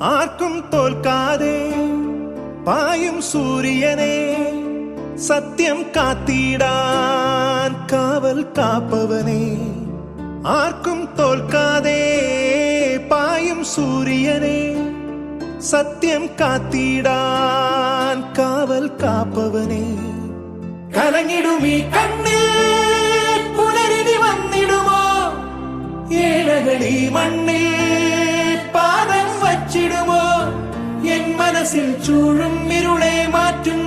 ആർക്കും തോൽക്കാതെ പായും സൂര്യനെ സത്യം കാത്തിടാൻ കാവൽ കാപ്പവനെ. ആർക്കും തോൽക്കാതെ പായും സൂര്യനെ സത്യം കാത്തിടാൻ കാവൽ കാപ്പവനെ. കലങ്ങിടുമീ കണ്ണിൽ പുലരിനി വന്നിടുമോ? ഏഴകളീ മണ്ണിൽ പാദം വച്ചിടുമോ? എൻ മനസ്സിൽ ചൂഴും ഇരുളെ മാറ്റും